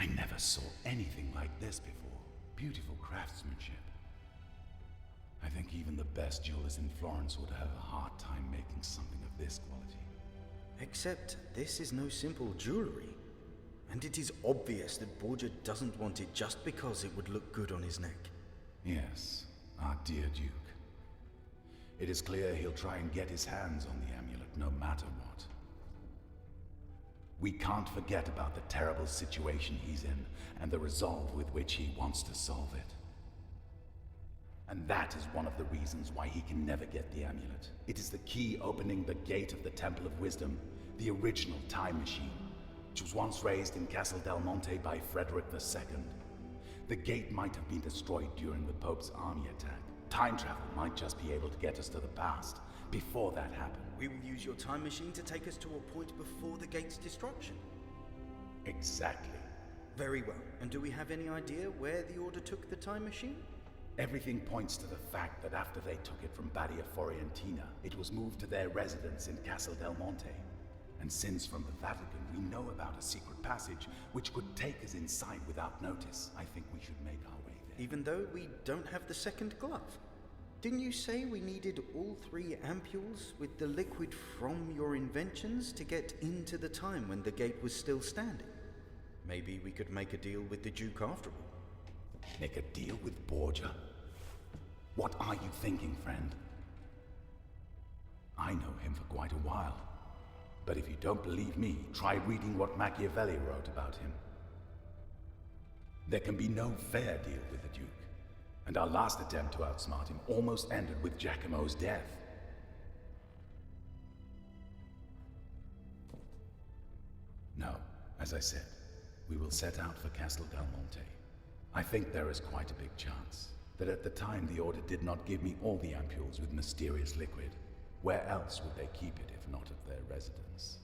I never saw anything like this before. Beautiful craftsmanship. I think even the best jewelers in Florence would have a hard time making something of this quality. Except this is no simple jewelry. And it is obvious that Borgia doesn't want it just because it would look good on his neck. Yes, our dear Duke. It is clear he'll try and get his hands on the amulet no matter what. We can't forget about the terrible situation he's in and the resolve with which he wants to solve it. And that is one of the reasons why he can never get the amulet. It is the key opening the gate of the Temple of Wisdom, the original time machine, which was once raised in Castle Del Monte by Frederick II. The gate might have been destroyed during the Pope's army attack. Time travel might just be able to get us to the past, before that happened. We will use your time machine to take us to a point before the gate's destruction. Exactly. Very well. And do we have any idea where the Order took the time machine? Everything points to the fact that after they took it from Badia Forientina, it was moved to their residence in Castle Del Monte. And since from the Vatican we know about a secret passage which could take us inside without notice, I think we should make our way there. Even though we don't have the second glove? Didn't you say we needed all 3 ampules with the liquid from your inventions to get into the time when the gate was still standing? Maybe we could make a deal with the Duke after all. Make a deal with Borgia? What are you thinking, friend? I know him for quite a while. But if you don't believe me, try reading what Machiavelli wrote about him. There can be no fair deal with the Duke. And our last attempt to outsmart him almost ended with Giacomo's death. No, as I said, we will set out for Castle Del Monte. I think there is quite a big chance that at the time the Order did not give me all the ampules with mysterious liquid. Where else would they keep it if not at their residence?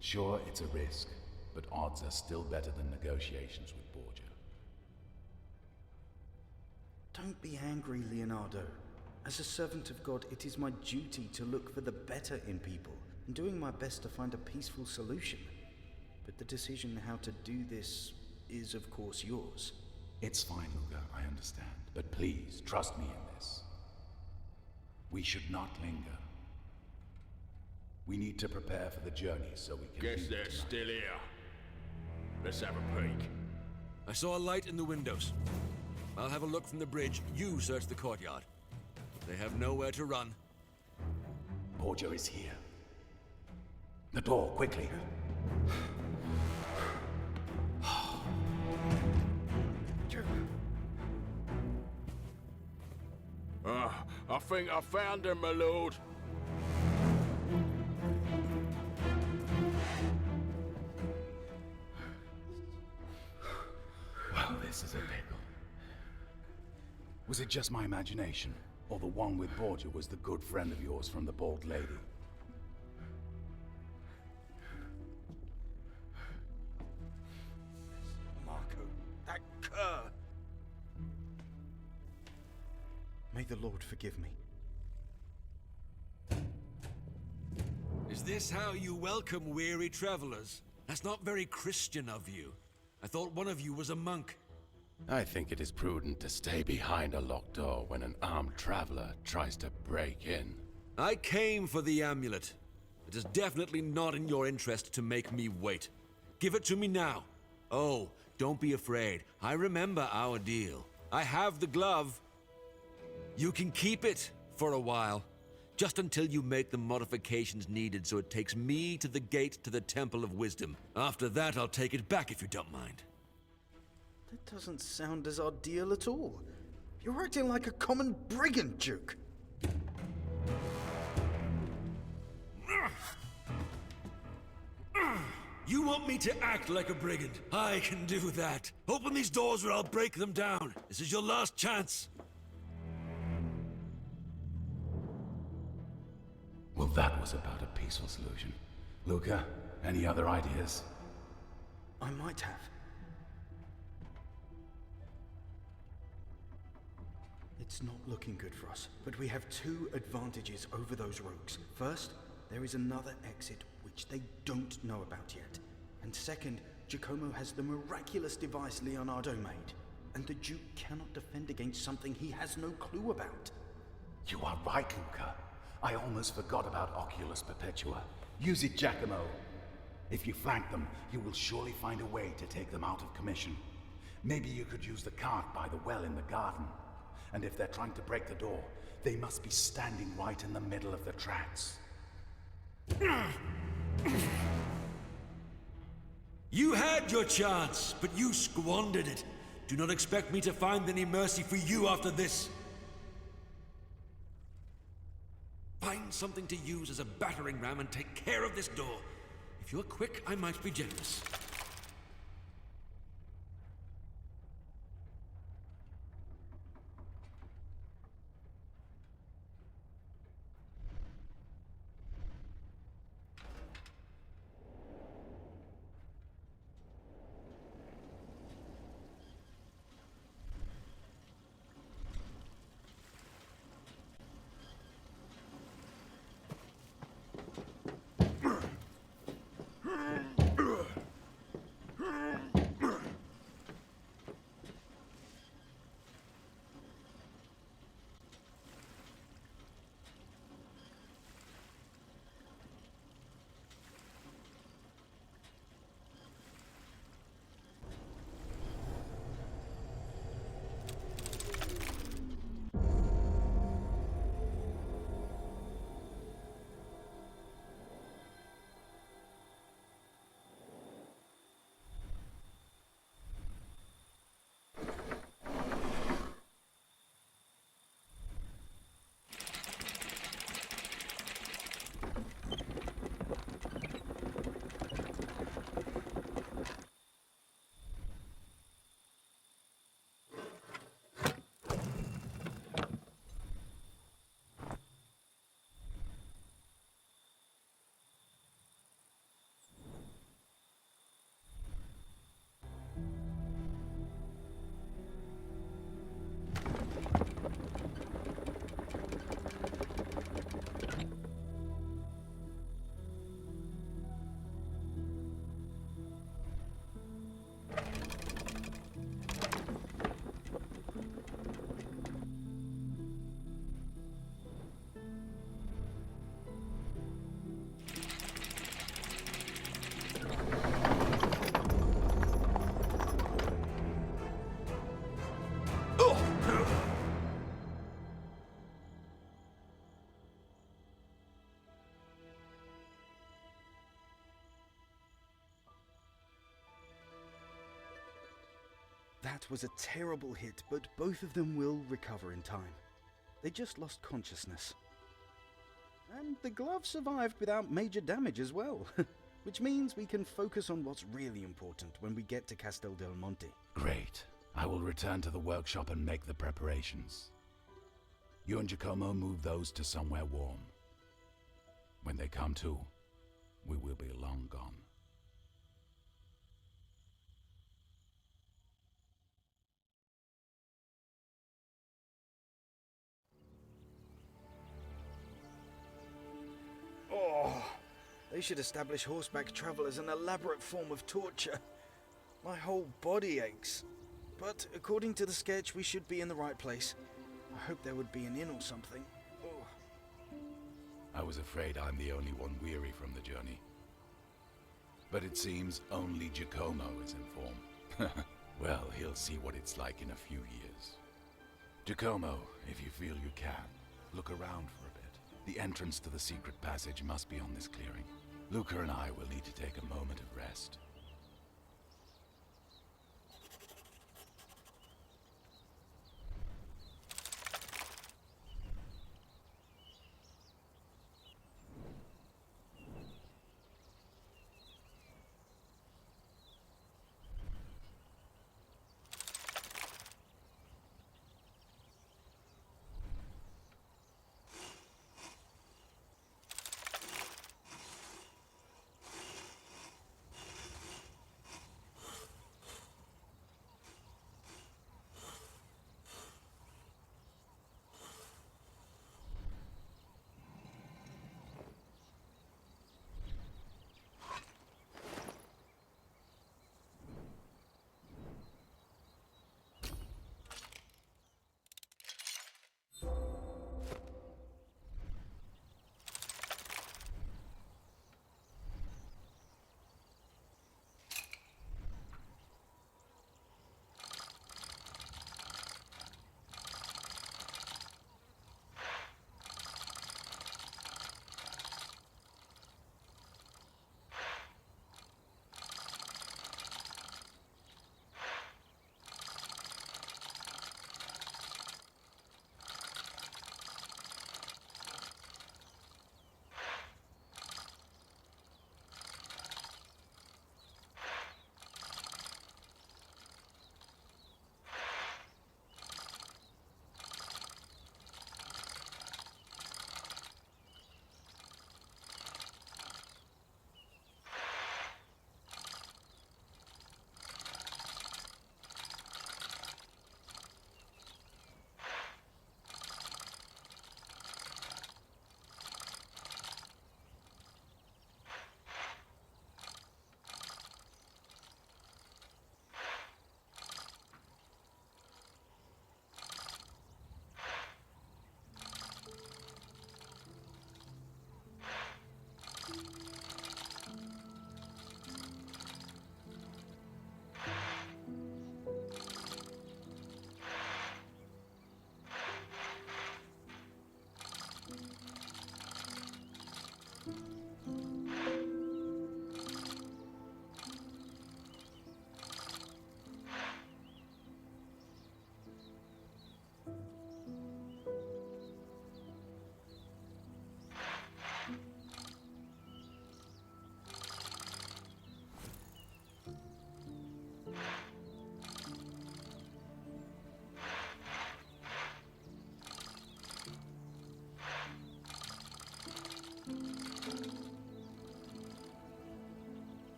Sure, it's a risk, but odds are still better than negotiations with Borgia. Don't be angry, Leonardo. As a servant of God, it is my duty to look for the better in people, and doing my best to find a peaceful solution. But the decision how to do this is, of course, yours. It's fine, Luca, I understand. But please, trust me in this. We should not linger. We need to prepare for the journey so we can... Guess they're still here. Let's have a peek. I saw a light in the windows. I'll have a look from the bridge. You search the courtyard. They have nowhere to run. Borgia is here. The door, quickly. I think I found him, my lord. Well, this is a pickle. Was it just my imagination? Or the one with Borgia was the good friend of yours from the Bald Lady? Marco, that cur! May the Lord forgive me. Is this how you welcome weary travelers? That's not very Christian of you. I thought one of you was a monk. I think it is prudent to stay behind a locked door when an armed traveler tries to break in. I came for the amulet. It is definitely not in your interest to make me wait. Give it to me now. Oh, don't be afraid. I remember our deal. I have the glove. You can keep it for a while. Just until you make the modifications needed so it takes me to the gate to the Temple of Wisdom. After that, I'll take it back if you don't mind. That doesn't sound as our deal at all. You're acting like a common brigand, Duke. You want me to act like a brigand? I can do that. Open these doors or I'll break them down. This is your last chance. Well, that was about a peaceful solution. Luca, any other ideas? I might have. It's not looking good for us, but we have 2 advantages over those rogues. First, there is another exit which they don't know about yet. And second, Giacomo has the miraculous device Leonardo made, and the Duke cannot defend against something he has no clue about. You are right, Luca. I almost forgot about Oculus Perpetua. Use it, Giacomo. If you flank them, you will surely find a way to take them out of commission. Maybe you could use the cart by the well in the garden. And if they're trying to break the door, they must be standing right in the middle of the tracks. You had your chance, but you squandered it. Do not expect me to find any mercy for you after this. Find something to use as a battering ram and take care of this door. If you're quick, I might be generous. That was a terrible hit, but both of them will recover in time. They just lost consciousness. And the glove survived without major damage as well, which means we can focus on what's really important when we get to Castel del Monte. Great. I will return to the workshop and make the preparations. You and Giacomo move those to somewhere warm. When they come to, we will be long gone. Oh, they should establish horseback travel as an elaborate form of torture. My whole body aches. But according to the sketch, we should be in the right place. I hope there would be an inn or something. Oh. I was afraid I'm the only one weary from the journey. But it seems only Giacomo is in form. Well, he'll see what it's like in a few years. Giacomo, if you feel you can, look around for a bit. The entrance to the secret passage must be on this clearing. Luca and I will need to take a moment of rest.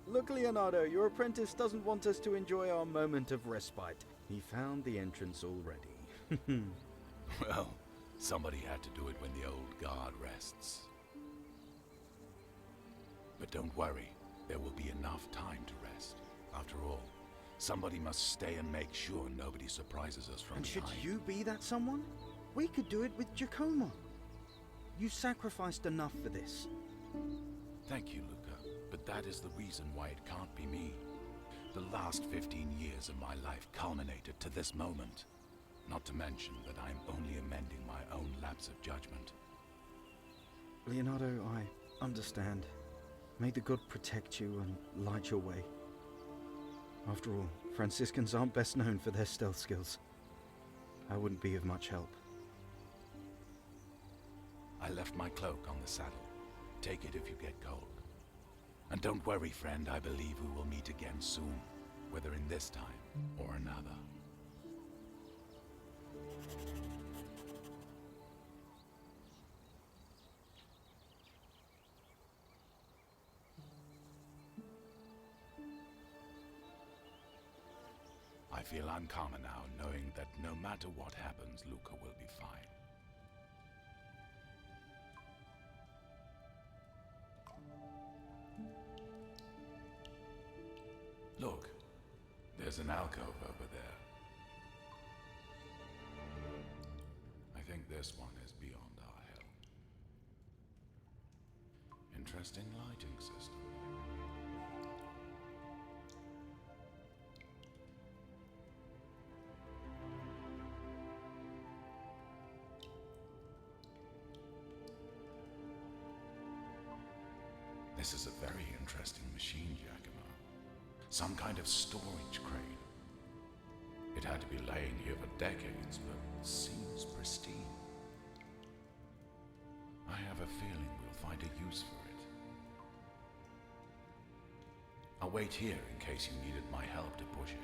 Look, Leonardo, your apprentice doesn't want us to enjoy our moment of respite. He found the entrance already. Well, somebody had to do it when the old guard rests. But don't worry, there will be enough time to rest. After all, somebody must stay and make sure nobody surprises us from And should behind. you be that someone? We could do it with Giacomo. You sacrificed enough for this. Thank you, Luca. But that is the reason why it can't be me. The last 15 years of my life culminated to this moment. Not to mention that I'm only amending my own lapse of judgment. Leonardo, I understand. May the god protect you and light your way. After all, Franciscans aren't best known for their stealth skills. I wouldn't be of much help. I left my cloak on the saddle. Take it if you get cold. And don't worry, friend, I believe we will meet again soon, whether in this time or another. I feel I'm calmer now, knowing that no matter what happens, Luca will be fine. Look, there's an alcove over there. I think this one is beyond our help. Interesting lighting system. This is a very interesting machine, Giacomo. Some kind of storage crane. It had to be laying here for decades, but seems pristine. I have a feeling we'll find a use for it. I'll wait here in case you needed my help to push it.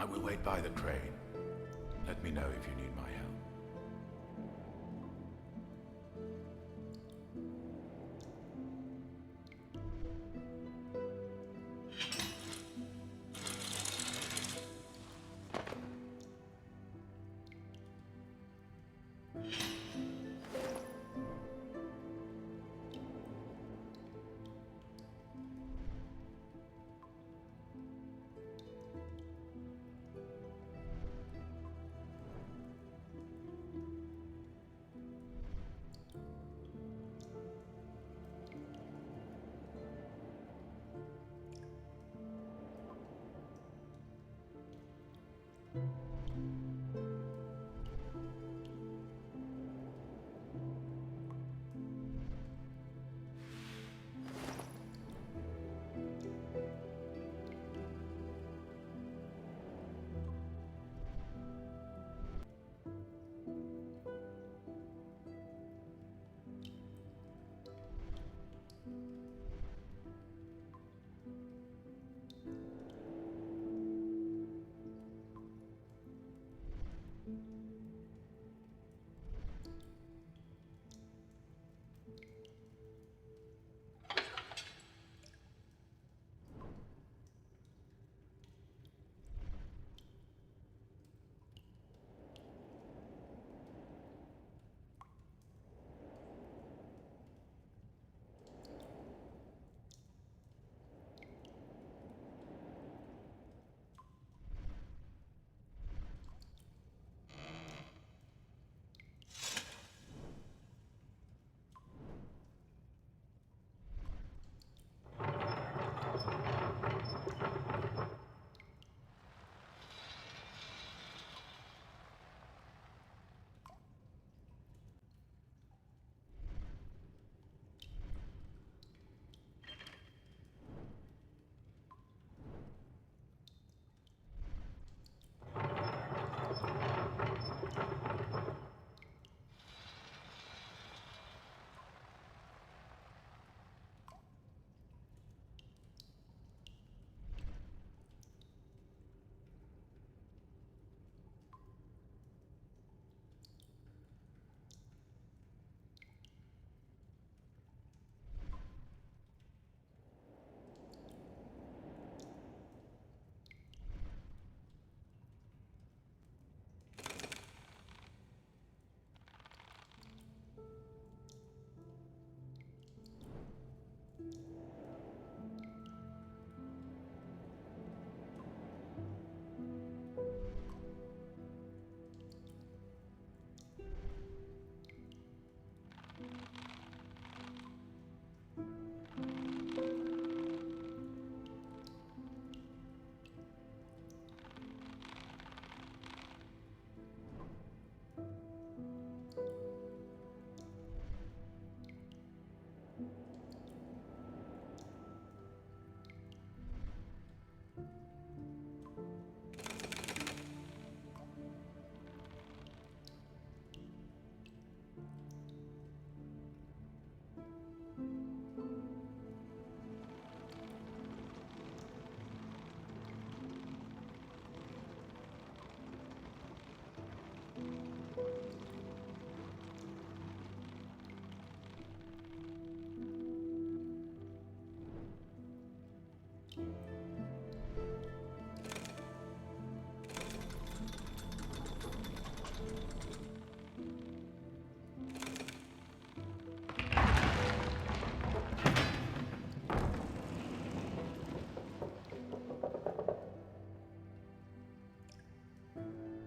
I will wait by the crane. Let me know if you need my help.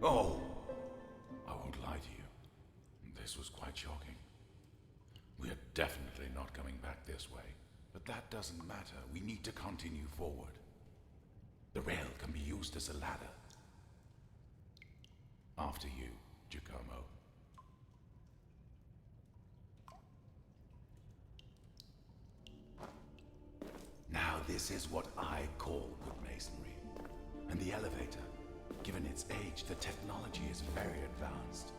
Oh! I won't lie to you. This was quite shocking. We are definitely not coming back this way. But that doesn't matter. We need to continue forward. The rail can be used as a ladder. After you, Giacomo. Now this is what I call good masonry. And the elevator, given its age, the technology is very advanced.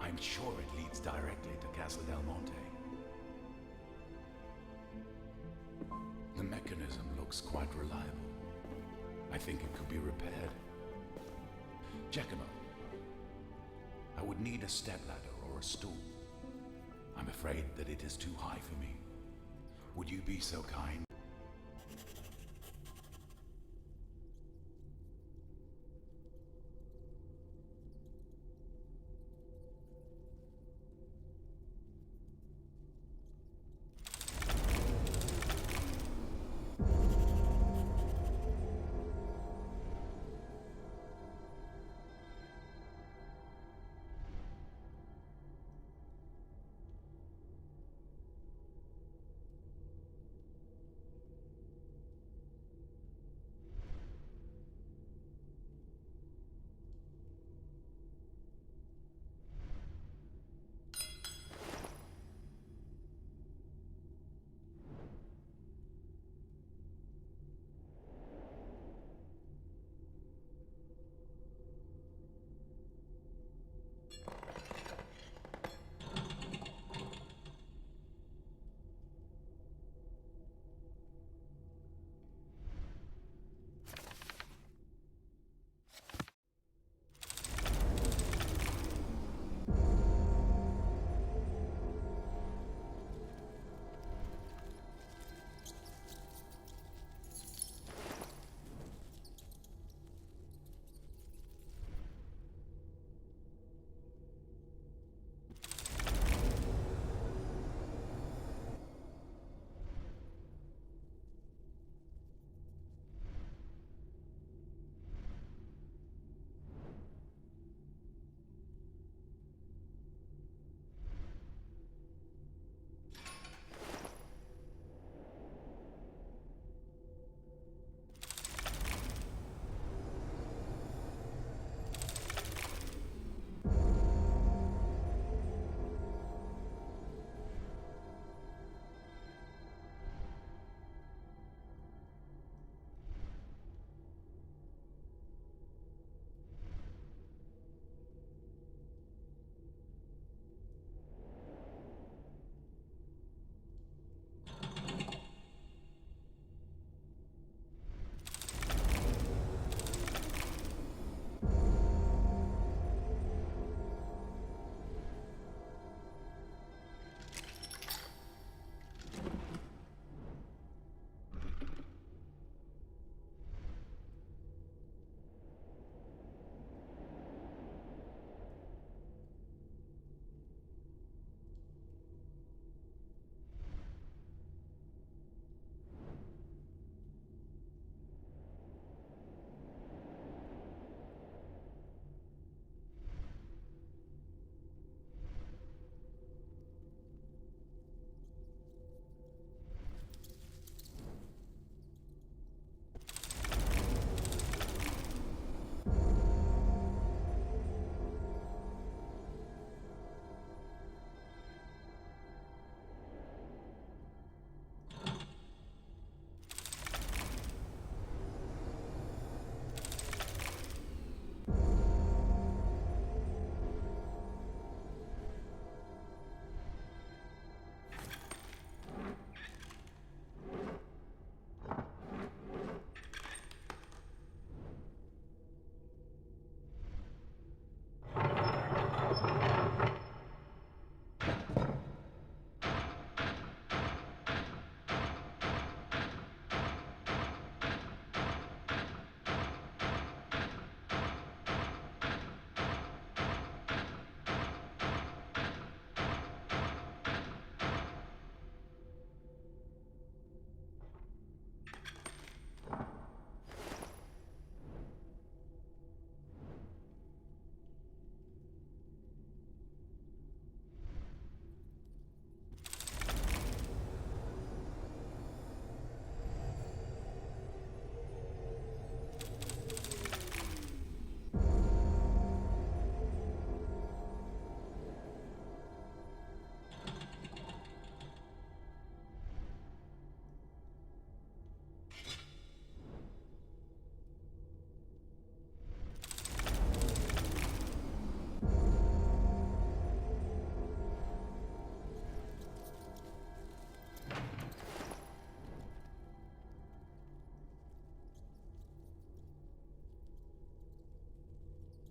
I'm sure it leads directly to Castle Del Monte. The mechanism looks quite reliable. I think it could be repaired. Giacomo, I would need a stepladder or a stool. I'm afraid that it is too high for me. Would you be so kind?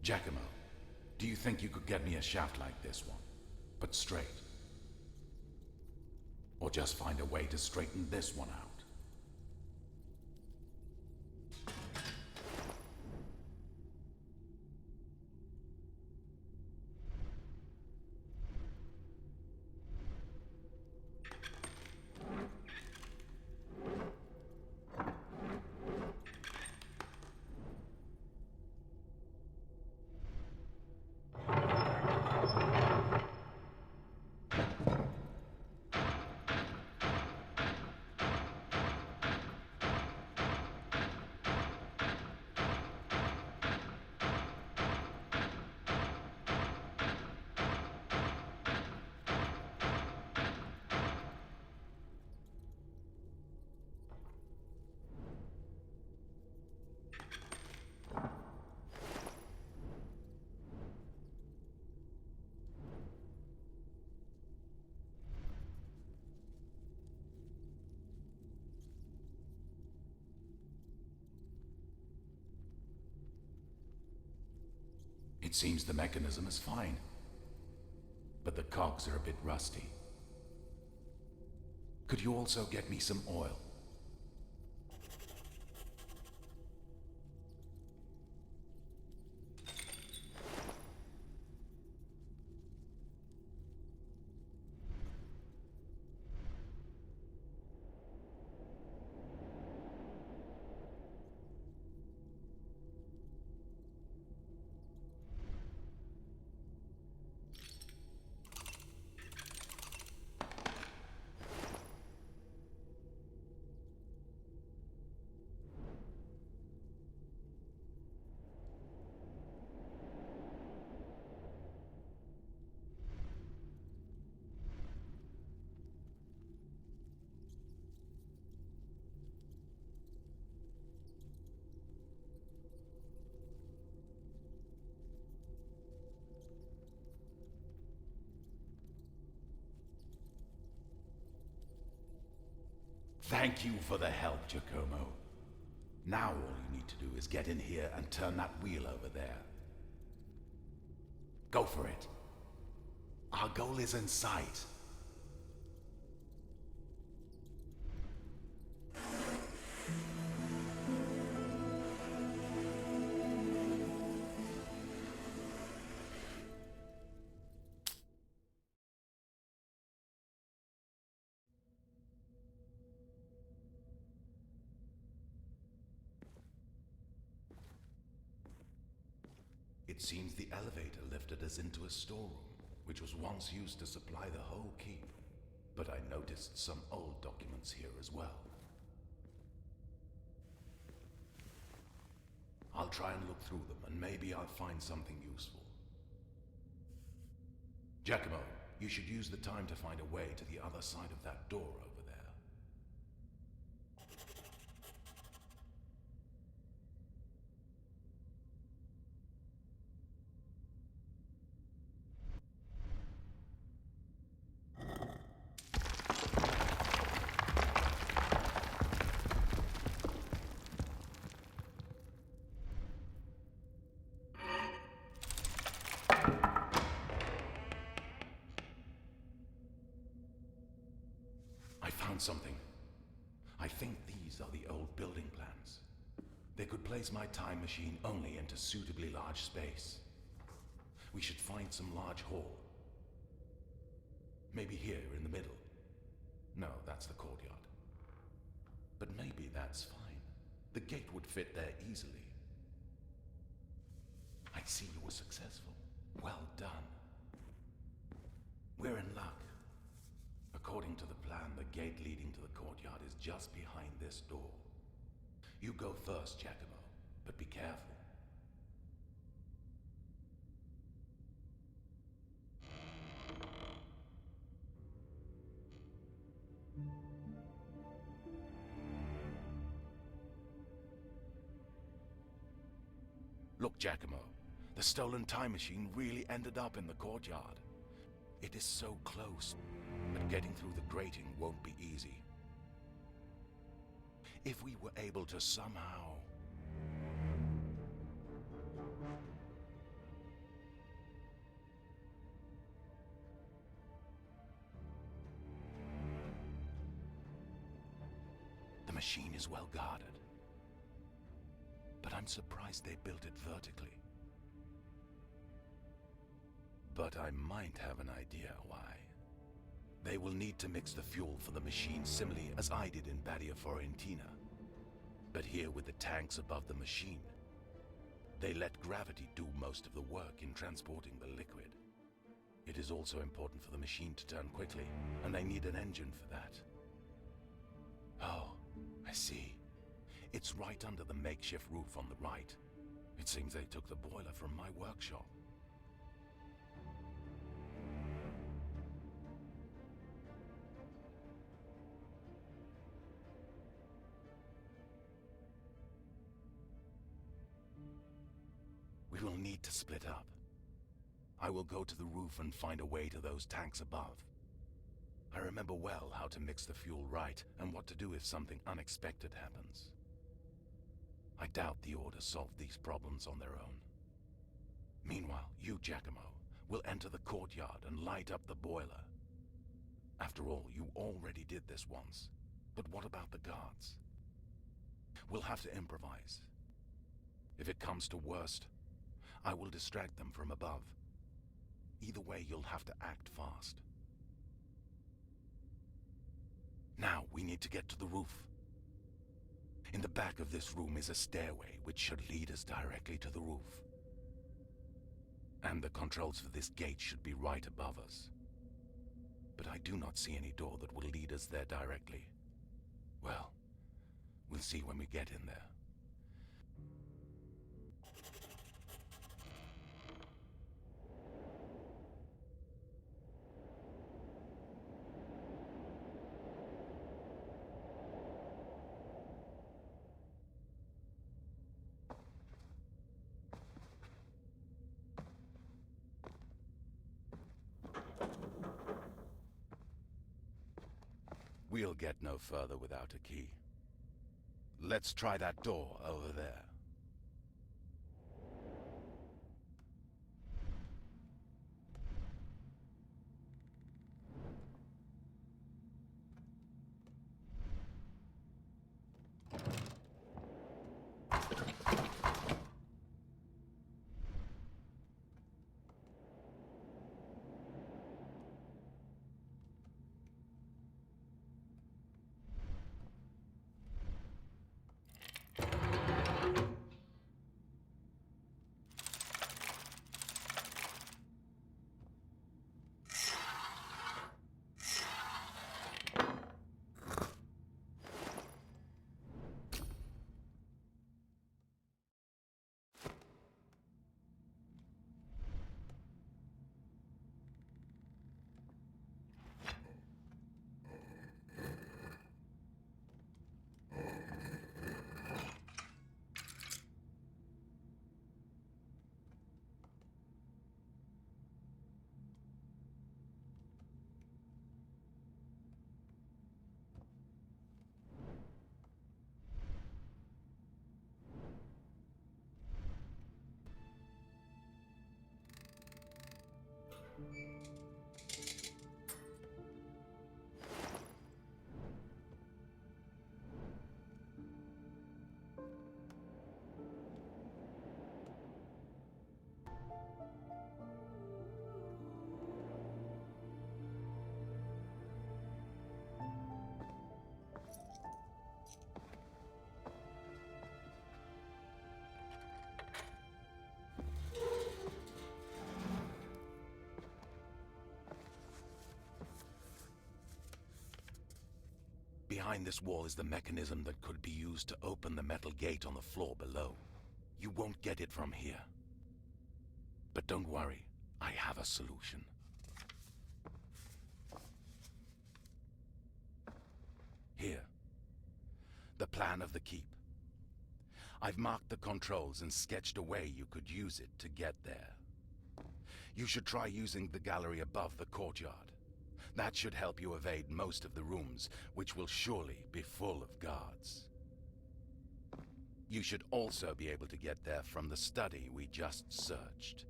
Giacomo, do you think you could get me a shaft like this one, but straight? Or just find a way to straighten this one out? It seems the mechanism is fine, but the cogs are a bit rusty. Could you also get me some oil? Thank you for the help, Giacomo. Now all you need to do is get in here and turn that wheel over there. Go for it. Our goal is in sight. It seems the elevator lifted us into a storeroom, which was once used to supply the whole keep. But I noticed some old documents here as well. I'll try and look through them, and maybe I'll find something useful. Giacomo, you should use the time to find a way to the other side of that door over there. Something. I think these are the old building plans. They could place my time machine only into suitably large space. We should find some large hall. Maybe here in the middle. No, that's the courtyard. But maybe that's fine. The gate would fit there easily. I see you were successful. Well done. We're in luck. According to the plan, the gate leading to the courtyard is just behind this door. You go first, Giacomo, but be careful. Look, Giacomo, the stolen time machine really ended up in the courtyard. It is so close, but getting through the grating won't be easy. If we were able to somehow... machine is well guarded. But I'm surprised they built it vertically. But I might have an idea why. They will need to mix the fuel for the machine similarly as I did in Badia Fiorentina. But here with the tanks above the machine, they let gravity do most of the work in transporting the liquid. It is also important for the machine to turn quickly, and they need an engine for that. Oh, I see. It's right under the makeshift roof on the right. It seems they took the boiler from my workshop. We will need to split up. I will go to the roof and find a way to those tanks above. I remember well how to mix the fuel right and what to do if something unexpected happens. I doubt the Order solved these problems on their own. Meanwhile, you, Giacomo, will enter the courtyard and light up the boiler. After all, you already did this once. But what about the guards? We'll have to improvise. If it comes to worst, I will distract them from above. Either way, you'll have to act fast. Now, we need to get to the roof. In the back of this room is a stairway which should lead us directly to the roof. And the controls for this gate should be right above us. But I do not see any door that will lead us there directly. Well, we'll see when we get in there. We'll get no further without a key. Let's try that door over there. Behind this wall is the mechanism that could be used to open the metal gate on the floor below. You won't get it from here. But don't worry, I have a solution. Here. The plan of the keep. I've marked the controls and sketched a way you could use it to get there. You should try using the gallery above the courtyard. That should help you evade most of the rooms, which will surely be full of guards. You should also be able to get there from the study we just searched.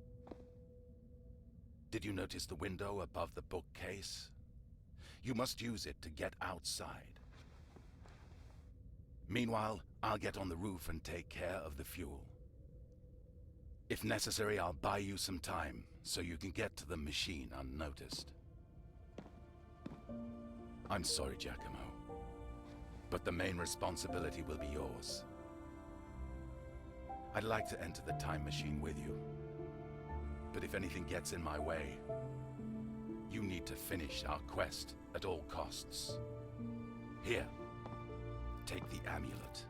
Did you notice the window above the bookcase? You must use it to get outside. Meanwhile, I'll get on the roof and take care of the fuel. If necessary, I'll buy you some time, so you can get to the machine unnoticed. I'm sorry, Giacomo, but the main responsibility will be yours. I'd like to enter the time machine with you, but if anything gets in my way, you need to finish our quest at all costs. Here, take the amulet.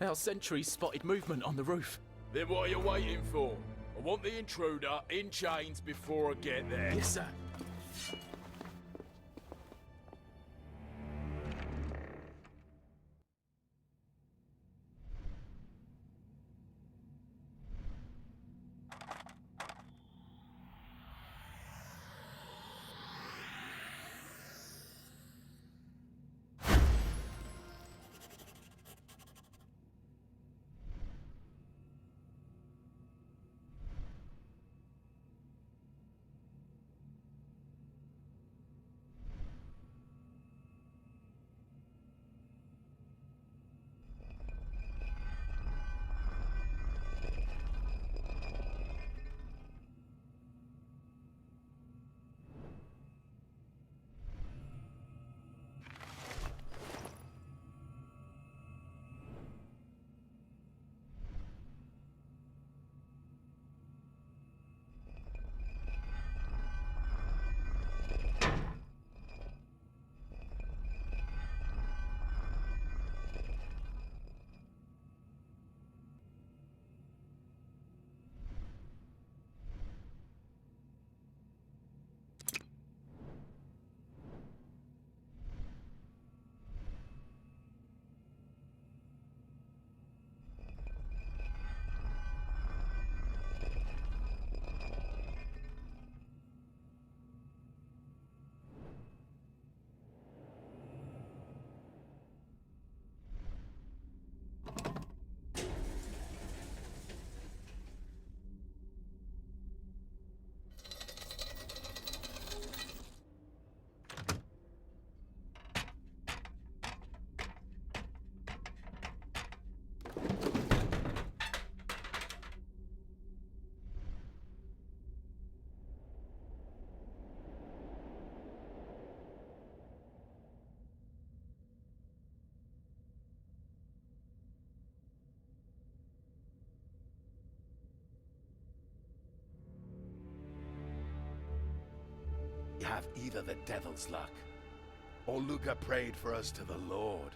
Our sentries spotted movement on the roof. Then what are you waiting for? I want the intruder in chains before I get there. Yes, sir. You have either the devil's luck, or Luca prayed for us to the Lord.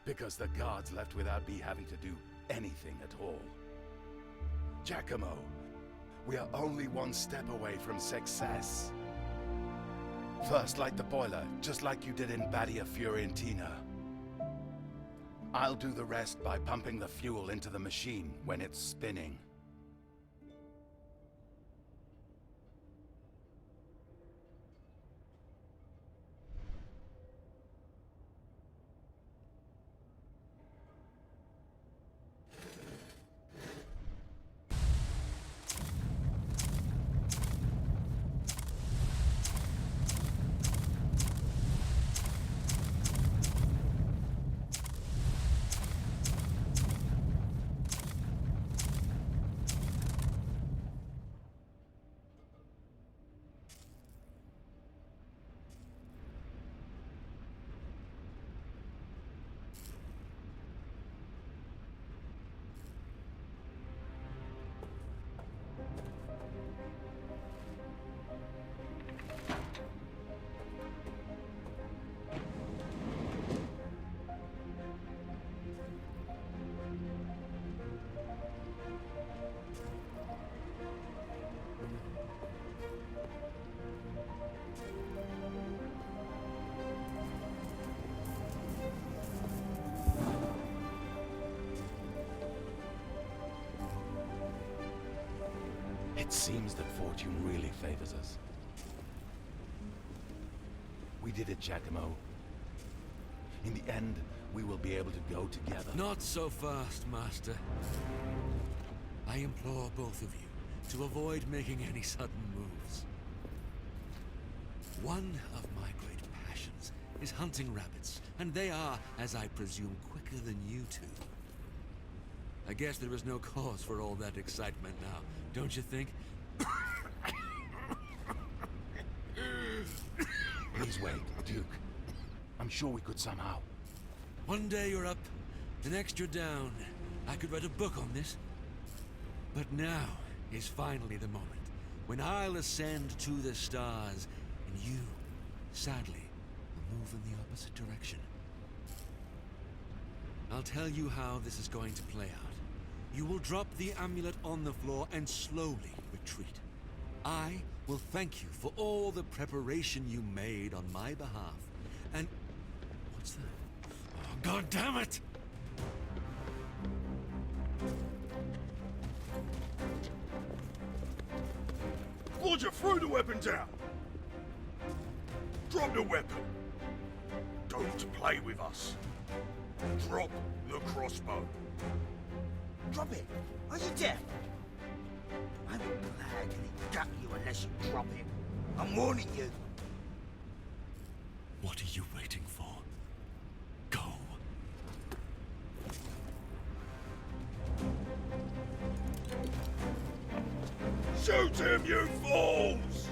Because the guards left without me having to do anything at all. Giacomo, we are only one step away from success. First, light the boiler, just like you did in Badia Fiorentina. I'll do the rest by pumping the fuel into the machine when it's spinning. It seems that fortune really favors us. We did it, Giacomo. In the end, we will be able to go together. Not so fast, Master. I implore both of you to avoid making any sudden moves. One of my great passions is hunting rabbits, and they are, as I presume, quicker than you two. I guess there is no cause for all that excitement now, don't you think? Please wait, Duke. I'm sure we could somehow. One day you're up, the next you're down. I could write a book on this. But now is finally the moment when I'll ascend to the stars, and you, sadly, will move in the opposite direction. I'll tell you how this is going to play out. You will drop the amulet on the floor and slowly retreat. I will thank you for all the preparation you made on my behalf. And... what's that? Oh, God damn it! Roger, throw the weapon down! Drop the weapon! Don't play with us! Drop the crossbow! Drop it! Are you deaf? I will gladly gut you unless you drop it. I'm warning you. What are you waiting for? Go. Shoot him, you fools!